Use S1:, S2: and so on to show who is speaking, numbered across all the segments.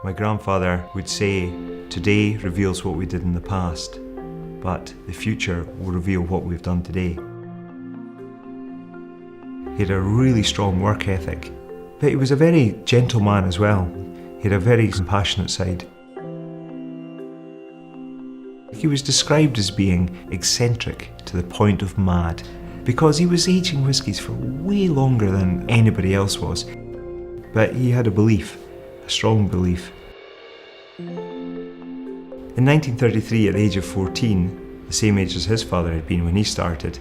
S1: My grandfather would say, today reveals what we did in the past, but the future will reveal what we've done today. He had a really strong work ethic, but he was a very gentle man as well. He had a very compassionate side. He was described as being eccentric to the point of mad, because he was aging whiskies for way longer than anybody else was. But he had a belief, a strong belief. In 1933, at the age of 14, the same age as his father had been when he started,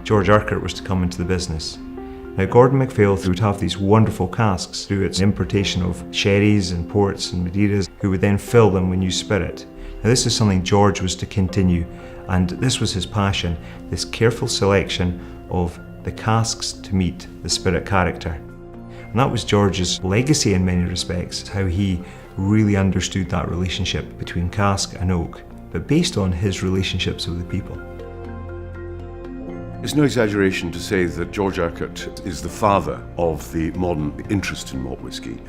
S1: George Urquhart was to come into the business. Now, Gordon MacPhail would have these wonderful casks through its importation of sherries and ports and Madeiras, who would then fill them with new spirit. Now, this is something George was to continue, and this was his passion, this careful selection of the casks to meet the spirit character. And that was George's legacy in many respects, how he really understood that relationship between cask and oak, but based on his relationships with the people.
S2: It's no exaggeration to say that George Urquhart is the father of the modern interest in malt whisky.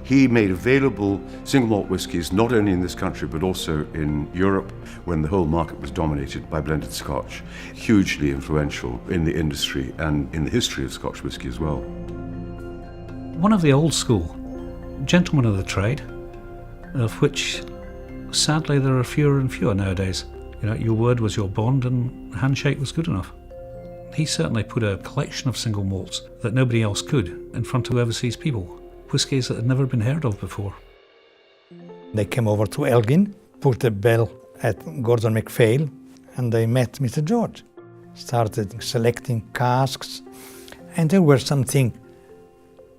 S2: He made available single malt whiskies not only in this country but also in Europe when the whole market was dominated by blended Scotch. Hugely influential in the industry and in the history of Scotch whisky as well.
S3: One of the old school, gentlemen of the trade, of which sadly there are fewer and fewer nowadays. You know, your word was your bond and handshake was good enough. He certainly put a collection of single malts that nobody else could in front of overseas people, whiskies that had never been heard of before.
S4: They came over to Elgin, put a bell at Gordon MacPhail, and they met Mr. George. Started selecting casks, and there was something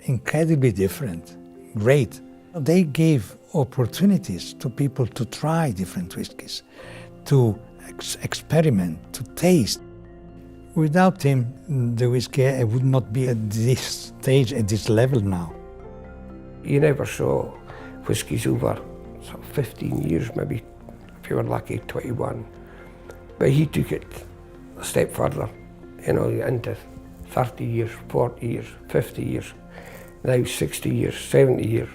S4: incredibly different, great. They gave opportunities to people to try different whiskies, to experiment, to taste. Without him, the whiskey would not be at this stage, at this level now.
S5: You never saw whiskies over 15 years, maybe, if you were lucky, 21. But he took it a step further, you know, into 30 years, 40 years, 50 years, now 60 years, 70 years.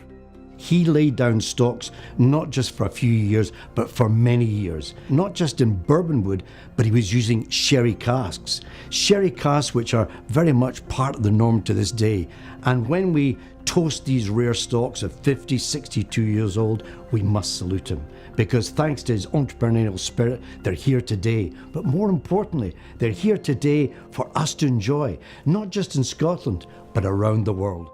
S6: He laid down stocks not just for a few years, but for many years. Not just in bourbon wood, but he was using sherry casks. Sherry casks which are very much part of the norm to this day. And when we toast these rare stocks of 50, 62 years old, we must salute him. Because thanks to his entrepreneurial spirit, they're here today. But more importantly, they're here today for us to enjoy, not just in Scotland, but around the world.